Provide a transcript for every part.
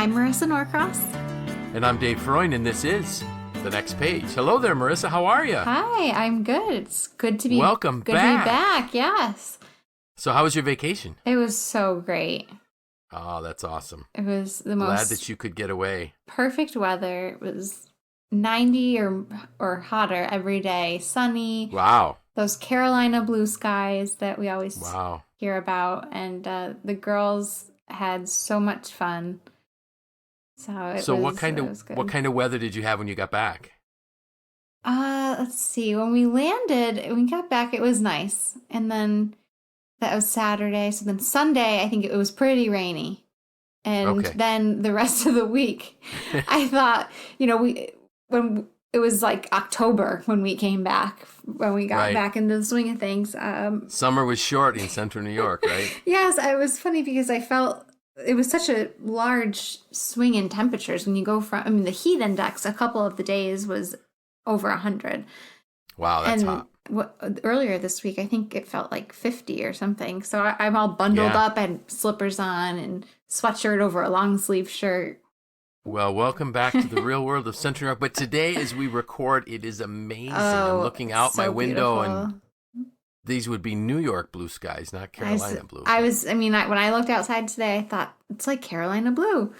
I'm Marisa Norcross. And I'm Dave Freund, and this is The Next Page. Hello there, Marisa. How are you? Hi, I'm good. It's good to be Welcome good back. to be back. Yes. So how was your vacation? It was so great. Oh, that's awesome. It was the Glad most that you could get away. perfect weather. It was 90 or hotter every day, sunny. Wow. Those Carolina blue skies that we always Wow. hear about, and the girls had so much fun. What kind of weather did you have when you got back? Let's see. When we got back, it was nice. And then that was Saturday. So then Sunday, I think it was pretty rainy. And then the rest of the week, I thought, when it was like October when we came back, when we got back into the swing of things. Summer was short in central New York, right? Yes, it was funny because I felt it was such a large swing in temperatures when you go from, the heat index a couple of the days was over 100. Wow, that's hot. Earlier this week, I think it felt like 50 or something. So I'm all bundled up and slippers on and sweatshirt over a long sleeve shirt. Well, welcome back to the real world of Central New York. But today, as we record, it is amazing. I'm looking out my window and these would be New York blue skies, not Carolina blue. When I looked outside today, I thought it's like Carolina blue.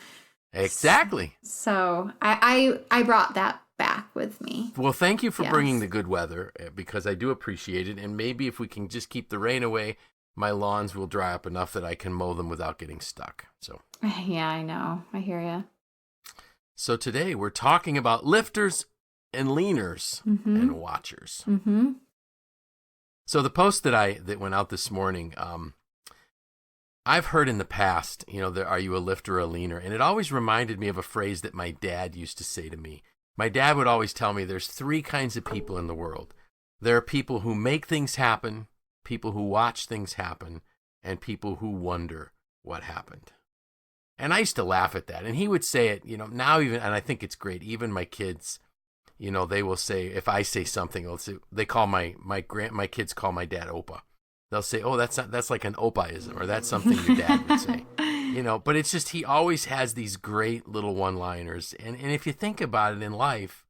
Exactly. So I brought that back with me. Well, thank you for bringing the good weather, because I do appreciate it. And maybe if we can just keep the rain away, my lawns will dry up enough that I can mow them without getting stuck. So yeah, I know. I hear you. So today we're talking about lifters and leaners and watchers. Mm-hmm. So the post that went out this morning, I've heard in the past, are you a lifter or a leaner? And it always reminded me of a phrase that my dad used to say to me. My dad would always tell me there's three kinds of people in the world. There are people who make things happen, people who watch things happen, and people who wonder what happened. And I used to laugh at that. And he would say it, now even, and I think it's great, even my kids, they will say, if I say something, they call my kids call my dad Opa. They'll say, oh, that's like an Opaism, or that's something your dad would say. But it's just, he always has these great little one-liners. And if you think about it in life,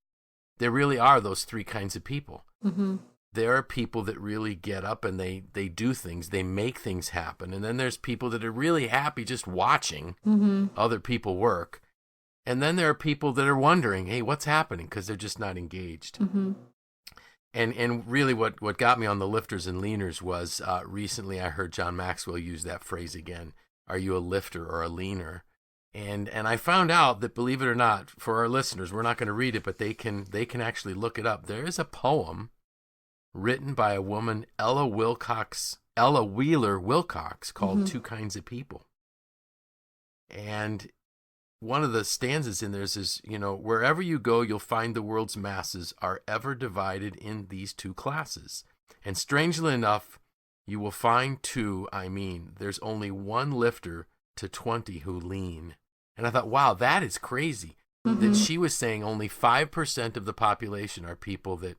there really are those three kinds of people. Mm-hmm. There are people that really get up and they do things, they make things happen. And then there's people that are really happy just watching other people work. And then there are people that are wondering, hey, what's happening? Because they're just not engaged. Mm-hmm. And really what got me on the lifters and leaners was recently I heard John Maxwell use that phrase again. Are you a lifter or a leaner? And I found out that, believe it or not, for our listeners, we're not going to read it, but they can actually look it up. There is a poem written by a woman, Ella Wheeler Wilcox, called Two Kinds of People. And one of the stanzas in there is, wherever you go, you'll find the world's masses are ever divided in these two classes. And strangely enough, you will find there's only one lifter to 20 who lean. And I thought, wow, that is crazy. That she was saying only 5% of the population are people that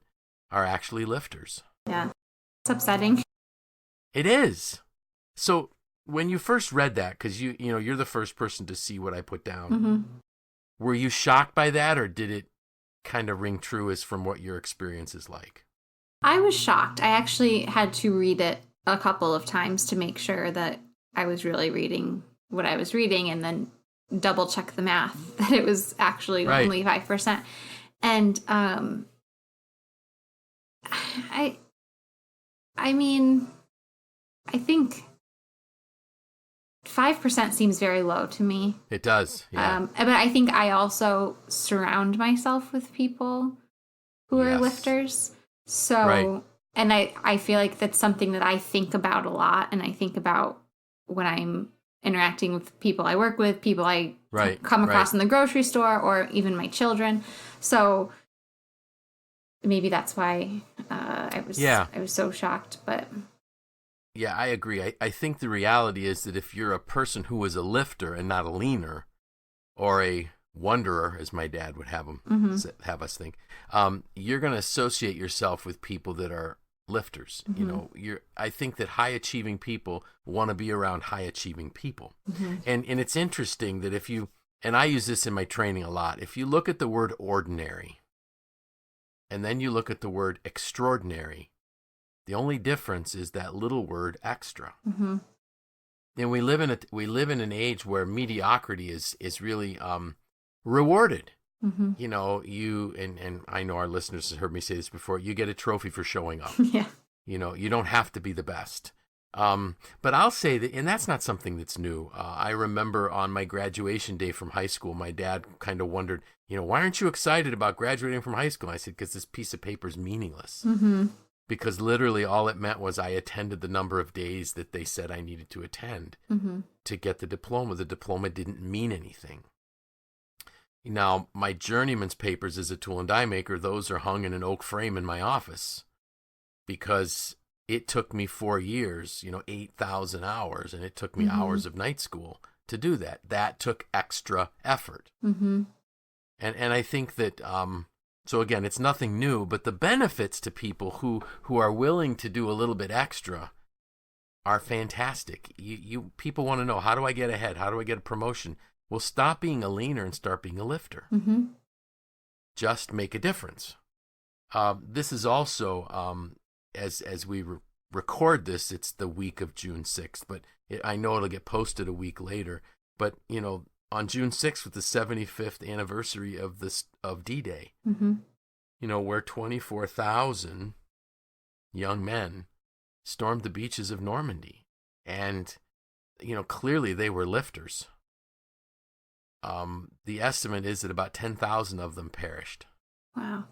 are actually lifters. Yeah. It's upsetting. It is. So when you first read that, because you're the first person to see what I put down, were you shocked by that, or did it kind of ring true as from what your experience is like? I was shocked. I actually had to read it a couple of times to make sure that I was really reading what I was reading, and then double check the math that it was actually only 5%. And I think 5% seems very low to me. It does, yeah. But I think I also surround myself with people who are lifters. So, and I feel like that's something that I think about a lot, and I think about when I'm interacting with people I work with, people I come across in the grocery store, or even my children. So maybe that's why I was so shocked. But yeah, I agree. I think the reality is that if you're a person who is a lifter and not a leaner, or a wanderer, as my dad would have have us think, you're going to associate yourself with people that are lifters. I think that high achieving people want to be around high achieving people. And it's interesting that if you and I use this in my training a lot. If you look at the word ordinary, and then you look at the word extraordinary, the only difference is that little word extra. Mm-hmm. And we live in an age where mediocrity is really rewarded. Mm-hmm. You know, and I know our listeners have heard me say this before. You get a trophy for showing up. Yeah. You know, you don't have to be the best. But I'll say that, and that's not something that's new. I remember on my graduation day from high school, my dad kind of wondered, you know, why aren't you excited about graduating from high school? I said, because this piece of paper is meaningless. Mm-hmm. Because literally all it meant was I attended the number of days that they said I needed to attend Mm-hmm. to get the diploma. The diploma didn't mean anything. Now, my journeyman's papers as a tool and die maker, those are hung in an oak frame in my office because it took me 4 years, 8,000 hours, and it took me Mm-hmm. hours of night school to do that. That took extra effort. Mm-hmm. And I think that, so again, it's nothing new, but the benefits to people who are willing to do a little bit extra are fantastic. People want to know, how do I get ahead? How do I get a promotion? Well, stop being a leaner and start being a lifter. Mm-hmm. Just make a difference. This is also, as we record this, it's the week of June 6th, but I know it'll get posted a week later. But, on June 6th, with the 75th anniversary of D-Day, Mm-hmm. Where 24,000 young men stormed the beaches of Normandy. And, clearly they were lifters. The estimate is that about 10,000 of them perished. Wow.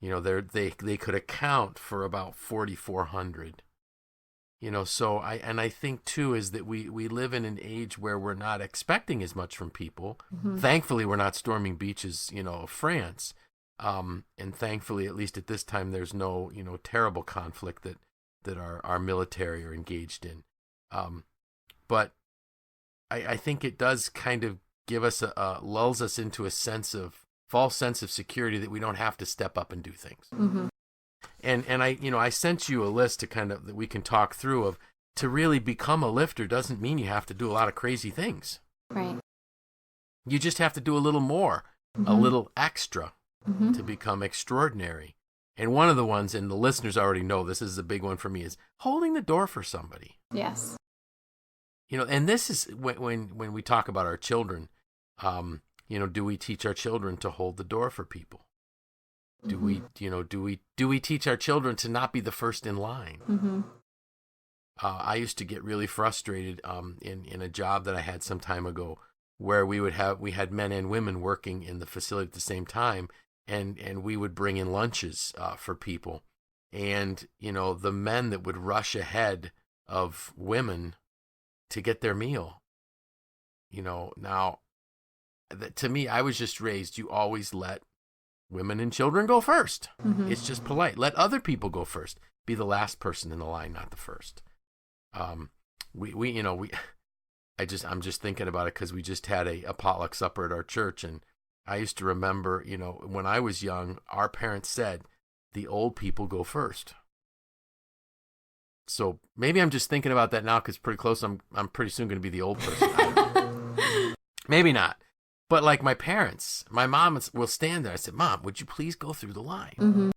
They could account for about 4,400. So I think too is that we live in an age where we're not expecting as much from people. Mm-hmm. Thankfully, we're not storming beaches, of France. And thankfully, at least at this time, there's no, terrible conflict that our military are engaged in. But I think it does kind of give us lulls us into a false sense of security that we don't have to step up and do things. Mm-hmm. And I sent you a list to that we can talk through of, to really become a lifter doesn't mean you have to do a lot of crazy things. Right. You just have to do a little more, Mm-hmm. a little extra Mm-hmm. to become extraordinary. And one of the ones, and the listeners already know this is a big one for me, is holding the door for somebody. Yes. And this is when we talk about our children, do we teach our children to hold the door for people? Do Mm-hmm. do we teach our children to not be the first in line? Mm-hmm. I used to get really frustrated in a job that I had some time ago, where we had men and women working in the facility at the same time, and we would bring in lunches for people, and the men that would rush ahead of women to get their meal. Now, to me, I was just raised, you always let women and children go first. Mm-hmm. It's just polite. Let other people go first. Be the last person in the line, not the first. I'm just thinking about it because we just had a potluck supper at our church, and I used to remember, when I was young, our parents said, the old people go first. So maybe I'm just thinking about that now because pretty close. I'm pretty soon going to be the old person. I don't know. Maybe not. But like my parents, my mom will stand there. I said, Mom, would you please go through the line? Mm-hmm.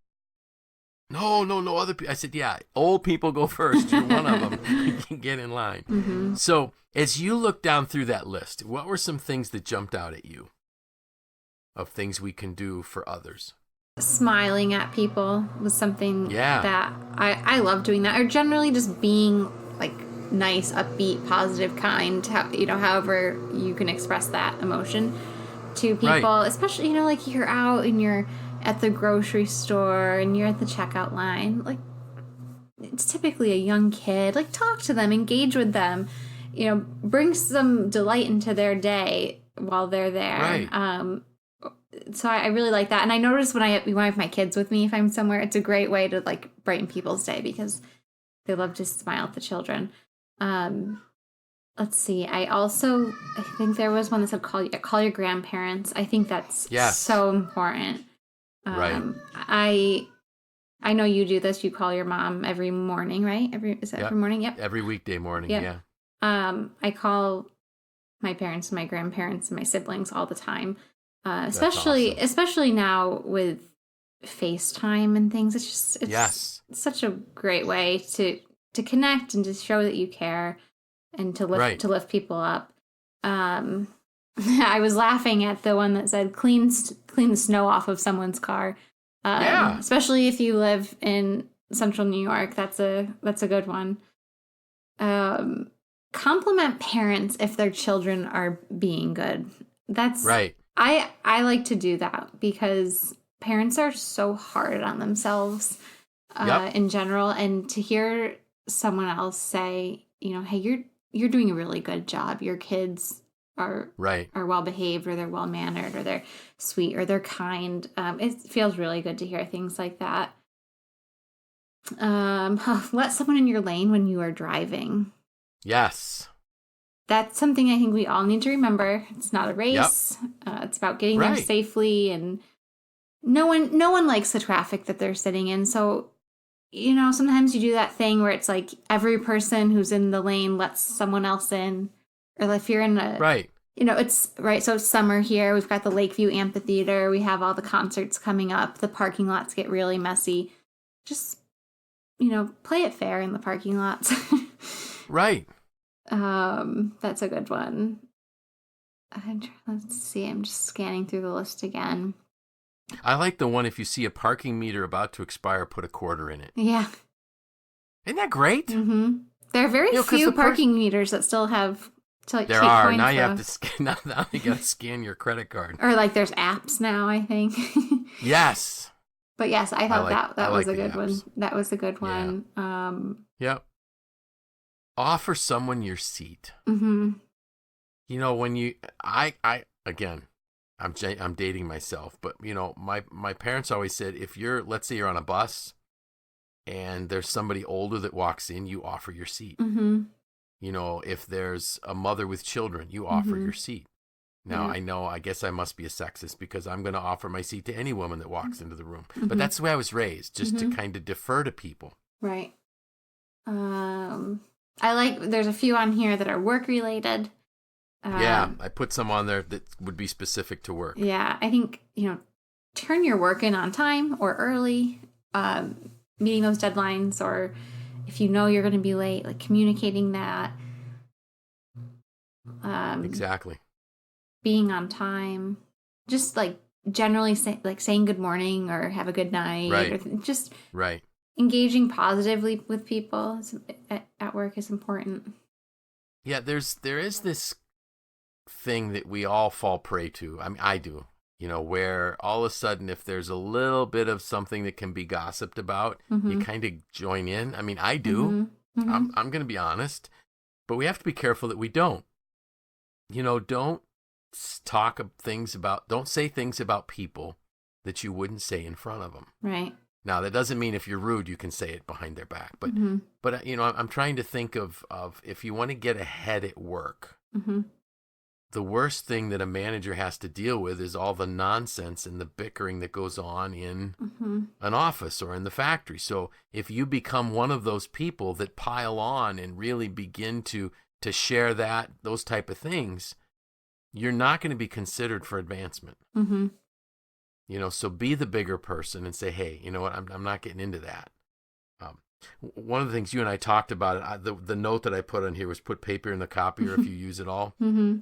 No, other people. I said, yeah, old people go first. You're one of them. You can get in line. Mm-hmm. So as you look down through that list, what were some things that jumped out at you of things we can do for others? Smiling at people was something Yeah. that I love doing that, or generally just being like nice, upbeat, positive, kind, however you can express that emotion to people, Right. especially, like you're out and you're at the grocery store and you're at the checkout line, like it's typically a young kid, like talk to them, engage with them, bring some delight into their day while they're there. Right. So I really like that. And I notice when I have my kids with me, if I'm somewhere, it's a great way to like brighten people's day because they love to smile at the children. Let's see. I think there was one that said call your grandparents. I think that's so important. Right. I know you do this. You call your mom every morning, right? Every morning? Yep. Every weekday morning. Yep. Yeah. I call my parents and my grandparents and my siblings all the time. Awesome. Especially now with FaceTime and things. It's such a great way to connect and to show that you care and to lift people up. I was laughing at the one that said clean the snow off of someone's car. Especially if you live in Central New York, that's a good one. Compliment parents if their children are being good. That's right. I like to do that because parents are so hard on themselves in general, and to hear someone else say, hey, you're doing a really good job. Your kids are well behaved, or they're well mannered, or they're sweet, or they're kind. It feels really good to hear things like that. Let someone in your lane when you are driving. Yes. That's something I think we all need to remember. It's not a race. It's about getting there safely, and no one likes the traffic that they're sitting in. So, sometimes you do that thing where it's like every person who's in the lane lets someone else in. Or if you're in a it's right. So it's summer here. We've got the Lakeview Amphitheater. We have all the concerts coming up. The parking lots get really messy. Just play it fair in the parking lots. Right. That's a good one. Let's see. I'm just scanning through the list again. I like the one, if you see a parking meter about to expire, put a quarter in it. Yeah. Isn't that great? Mm-hmm. There are very few parking meters that still have. There are. Now you have to scan. Now you got to scan your credit card. Or there's apps now, I think. Yes. But yes, I thought that was a good one. That was a good one. Yep. Offer someone your seat. Mm-hmm. When again, I'm dating myself, but my parents always said, if let's say you're on a bus and there's somebody older that walks in, you offer your seat. Mm-hmm. If there's a mother with children, you offer your seat. Now, I guess I must be a sexist because I'm going to offer my seat to any woman that walks into the room. Mm-hmm. But that's the way I was raised, just to kind of defer to people. Right. There's a few on here that are work related. I put some on there that would be specific to work. Yeah, I think, turn your work in on time or early, meeting those deadlines, or if you're going to be late, communicating that. Exactly. Being on time, just generally saying good morning or have a good night. Right. Or just engaging positively with people at work is important. Yeah, there is this thing that we all fall prey to. I mean, I do. Where all of a sudden, if there's a little bit of something that can be gossiped about, you kind of join in. I mean, I do. Mm-hmm. I'm going to be honest, but we have to be careful that we don't. Don't don't say things about people that you wouldn't say in front of them. Right. Now, that doesn't mean if you're rude, you can say it behind their back. But, I'm trying to think of if you want to get ahead at work, the worst thing that a manager has to deal with is all the nonsense and the bickering that goes on in an office or in the factory. So if you become one of those people that pile on and really begin to share those type of things, you're not going to be considered for advancement. Mm-hmm. So be the bigger person and say, hey, you know what? I'm not getting into that. One of the things you and I talked about, the note that I put on here was put paper in the copier if you use it all. Mm-hmm.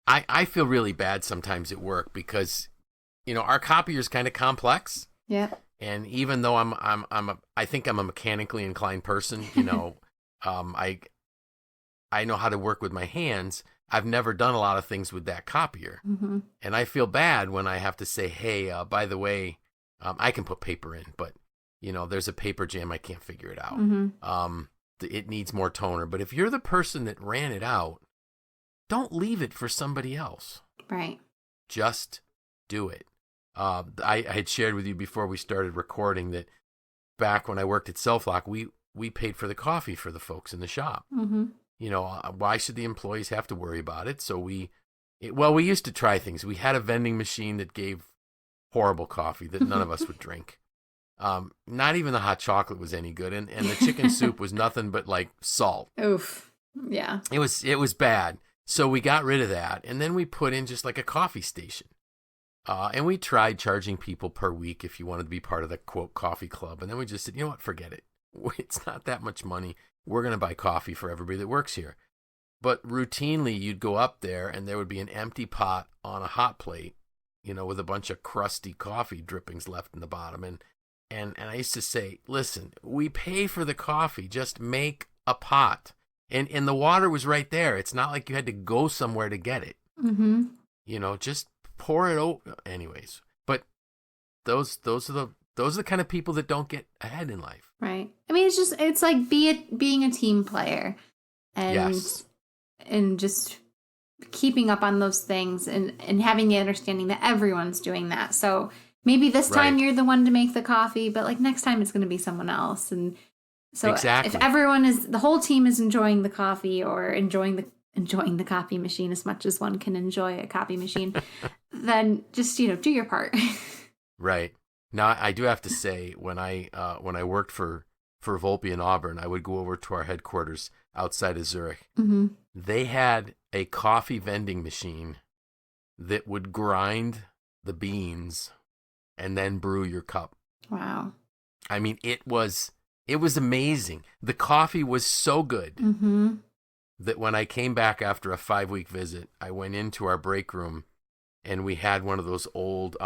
I feel really bad sometimes at work because, our copier is kind of complex. Yeah. And even though I think I'm a mechanically inclined person, I know how to work with my hands. I've never done a lot of things with that copier. Mm-hmm. And I feel bad when I have to say, hey, by the way, I can put paper in, but, there's a paper jam. I can't figure it out. Mm-hmm. It needs more toner. But if you're the person that ran it out, don't leave it for somebody else. Right. Just do it. I had shared with you before we started recording that back when I worked at Self-Lock, we paid for the coffee for the folks in the shop. Mm-hmm. Why should the employees have to worry about it? So we used to try things. We had a vending machine that gave horrible coffee that none of us would drink. Not even the hot chocolate was any good. And the chicken soup was nothing but salt. Oof. Yeah. It was bad. So we got rid of that, and then we put in just like a coffee station. And we tried charging people per week if you wanted to be part of the, quote, coffee club. And then we just said, you know what, forget it. It's not that much money. We're going to buy coffee for everybody that works here. But routinely, you'd go up there, and there would be an empty pot on a hot plate, with a bunch of crusty coffee drippings left in the bottom. And I used to say, listen, we pay for the coffee. Just make a pot. And the water was right there. It's not like you had to go somewhere to get it. Mm-hmm. Just pour it over. Anyways, but those are the kind of people that don't get ahead in life. Right. I mean, it's like being a team player, and yes. and just keeping up on those things and having the understanding that everyone's doing that. So maybe this time you're the one to make the coffee, but like next time it's going to be someone else. And so exactly. if the whole team is enjoying the coffee or enjoying the coffee machine as much as one can enjoy a coffee machine, then just, do your part. Right. Now, I do have to say, when I worked for Volpe in Auburn, I would go over to our headquarters outside of Zurich. Mm-hmm. They had a coffee vending machine that would grind the beans and then brew your cup. Wow. I mean, it was amazing. The coffee was so good mm-hmm. that when I came back after a 5-week visit, I went into our break room and we had one of those old,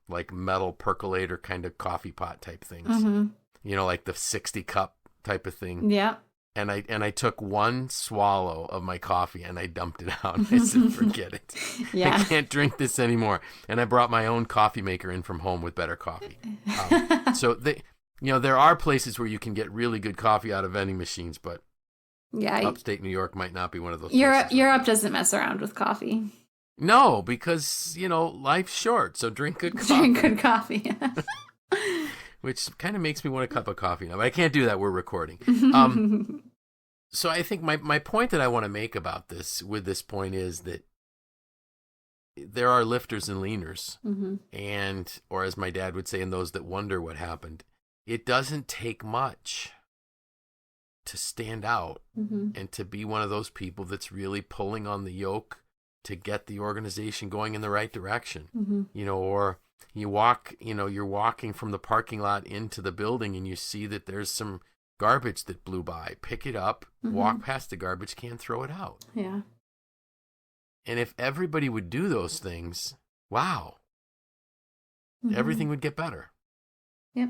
like metal percolator kind of coffee pot type things, mm-hmm. Like the 60 cup type of thing. Yeah. And I took one swallow of my coffee and I dumped it out. I said, forget it. Yeah. I can't drink this anymore. And I brought my own coffee maker in from home with better coffee. So there are places where you can get really good coffee out of vending machines, but upstate New York might not be one of those places. Europe doesn't mess around with coffee. No, because, life's short. So drink good coffee. Drink good coffee. Which kind of makes me want a cup of coffee now. But I can't do that. We're recording. So I think my point that I want to make about this point is that there are lifters and leaners. Mm-hmm. Or as my dad would say, and those that wonder what happened, it doesn't take much to stand out mm-hmm. and to be one of those people that's really pulling on the yoke to get the organization going in the right direction. Mm-hmm. Or you walk, you're walking from the parking lot into the building and you see that there's some garbage that blew by. Pick it up, mm-hmm. walk past the garbage can, throw it out. Yeah. And if everybody would do those things, wow, mm-hmm. everything would get better. Yep.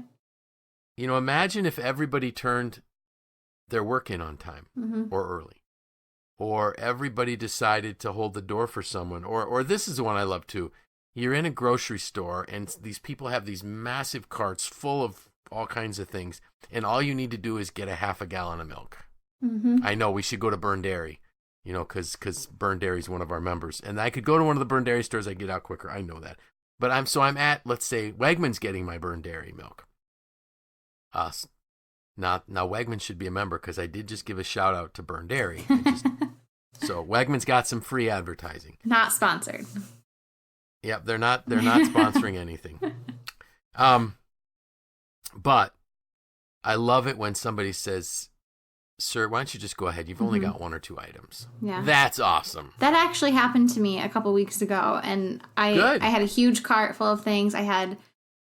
Imagine if everybody turned their work in on time mm-hmm. or early. Or everybody decided to hold the door for someone. Or this is the one I love too. You're in a grocery store and these people have these massive carts full of all kinds of things. And all you need to do is get a half a gallon of milk. Mm-hmm. I know we should go to Burn Dairy, because Burn Dairy is one of our members. And I could go to one of the Burn Dairy stores. I get out quicker. I know that. But I'm at, let's say, Wegmans getting my Burn Dairy milk. Now Wegmans should be a member because I did just give a shout out to Burn Dairy. So Wegmans got some free advertising. Not sponsored. Yep, they're not sponsoring anything. But I love it when somebody says, "Sir, why don't you just go ahead? You've only got 1 or 2 items." Yeah. That's awesome. That actually happened to me a couple weeks ago, and I had a huge cart full of things. I had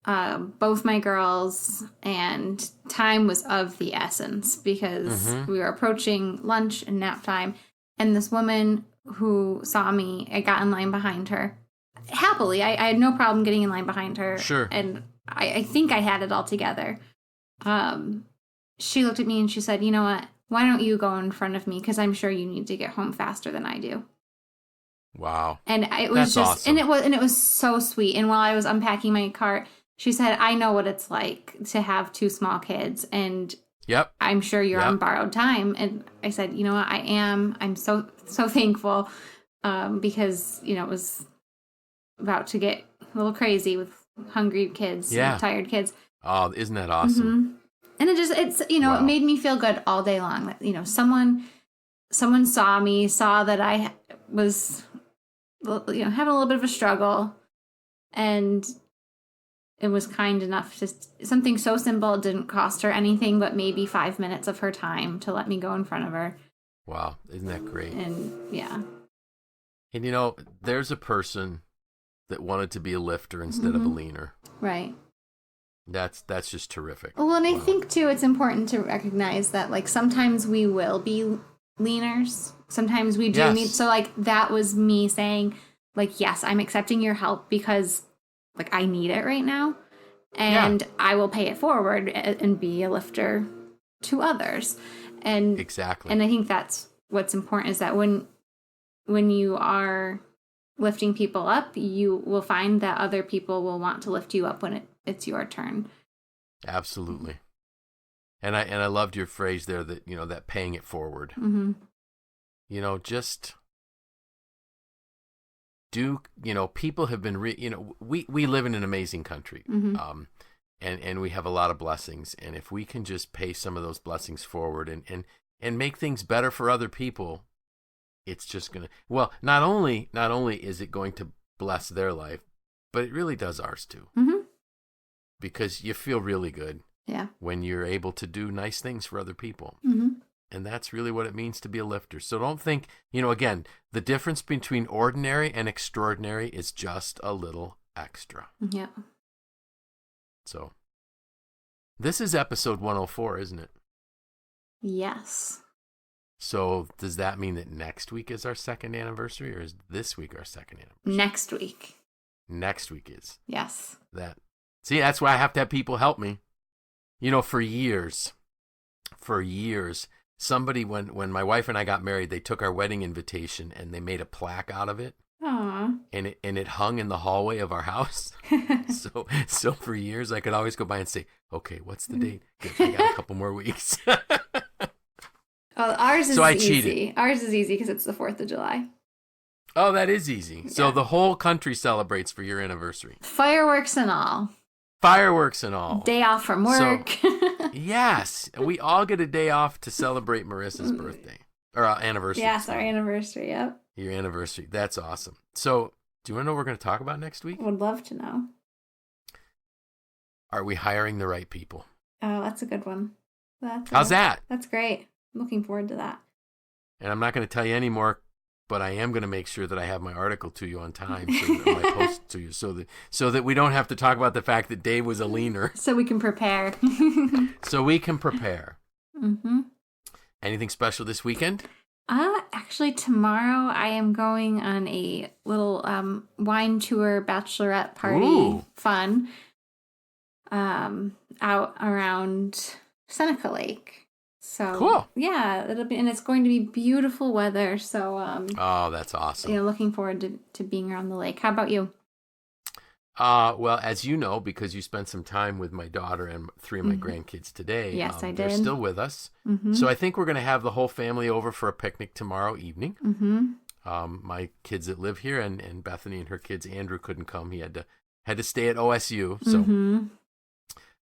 both my girls, and time was of the essence because mm-hmm. we were approaching lunch and nap time, and this woman who saw me, I got in line behind her. Happily, I had no problem getting in line behind her. Sure. And I think I had it all together. She looked at me and she said, "You know what? Why don't you go in front of me? Because I'm sure you need to get home faster than I do." Wow. And it was That's awesome. and it was so sweet. And while I was unpacking my cart, she said, "I know what it's like to have 2 small kids, and yep. I'm sure you're on borrowed time." And I said, "You know what? I am. I'm so thankful because, it was about to get a little crazy with hungry kids, and tired kids." Oh, isn't that awesome? Mm-hmm. And it made me feel good all day long. That, someone saw that I was, having a little bit of a struggle, and it was kind enough to, something so simple, it didn't cost her anything but maybe 5 minutes of her time to let me go in front of her. Wow, isn't that great? And yeah. And there's a person that wanted to be a lifter instead of a leaner. Right. That's just terrific. Well, and I think too, it's important to recognize that like sometimes we will be leaners. Sometimes we do need. So like that was me saying like, yes, I'm accepting your help because like I need it right now, and I will pay it forward and be a lifter to others. And exactly. And I think that's what's important is that when you are lifting people up, you will find that other people will want to lift you up when it's your turn. Absolutely. And I loved your phrase there that, that paying it forward. Mm-hmm. Just do, people have been, we live in an amazing country. Mm-hmm. And we have a lot of blessings. And if we can just pay some of those blessings forward and make things better for other people, it's just going to, well, not only is it going to bless their life, but it really does ours too. Mm-hmm. Because you feel really good when you're able to do nice things for other people. Mm-hmm. And that's really what it means to be a lifter. So don't think, again, the difference between ordinary and extraordinary is just a little extra. Yeah. So this is episode 104, isn't it? Yes. So does that mean that next week is our second anniversary, or is this week our second anniversary? Next week. Next week is. Yes. See, that's why I have to have people help me. For years, somebody, when my wife and I got married, they took our wedding invitation and they made a plaque out of it. Aww. And it hung in the hallway of our house. So for years I could always go by and say, okay, what's the date? Good, I got a couple more weeks. Oh, ours is I easy. cheated. Ours is easy because it's the 4th of July. Oh, that is easy. So the whole country celebrates for your anniversary. Fireworks and all. Day off from work. So, yes. We all get a day off to celebrate Marissa's birthday. Or anniversary. Yes, our anniversary, yep. Your anniversary. That's awesome. So, do you want to know what we're going to talk about next week? Would love to know. Are we hiring the right people? Oh, that's a good one. How's that? That's great. I'm looking forward to that. And I'm not going to tell you anymore, but I am going to make sure that I have my article to you on time, my post to you, so that we don't have to talk about the fact that Dave was a leaner. So we can prepare. Mm-hmm. Anything special this weekend? Actually, tomorrow I am going on a little wine tour bachelorette party. Ooh. Fun. Out around Seneca Lake. So cool. Yeah, and it's going to be beautiful weather. So oh, that's awesome. Looking forward to being around the lake. How about you? Well, as you know, because you spent some time with my daughter and 3 of my grandkids today. Yes, I did. They're still with us. Mm-hmm. So I think we're going to have the whole family over for a picnic tomorrow evening. Mm-hmm. My kids that live here and Bethany and her kids, Andrew couldn't come. He had to stay at OSU. So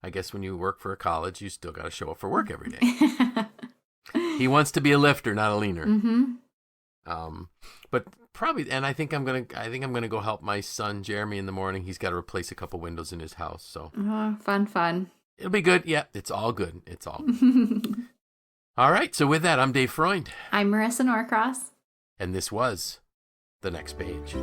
I guess when you work for a college, you still got to show up for work every day. He wants to be a lifter, not a leaner. Mm-hmm. But probably, and I think I'm gonna go help my son Jeremy in the morning. He's got to replace a couple windows in his house. So fun. It'll be good. Yeah, it's all good. All right. So with that, I'm Dave Freund. I'm Marissa Norcross. And this was The Next Page.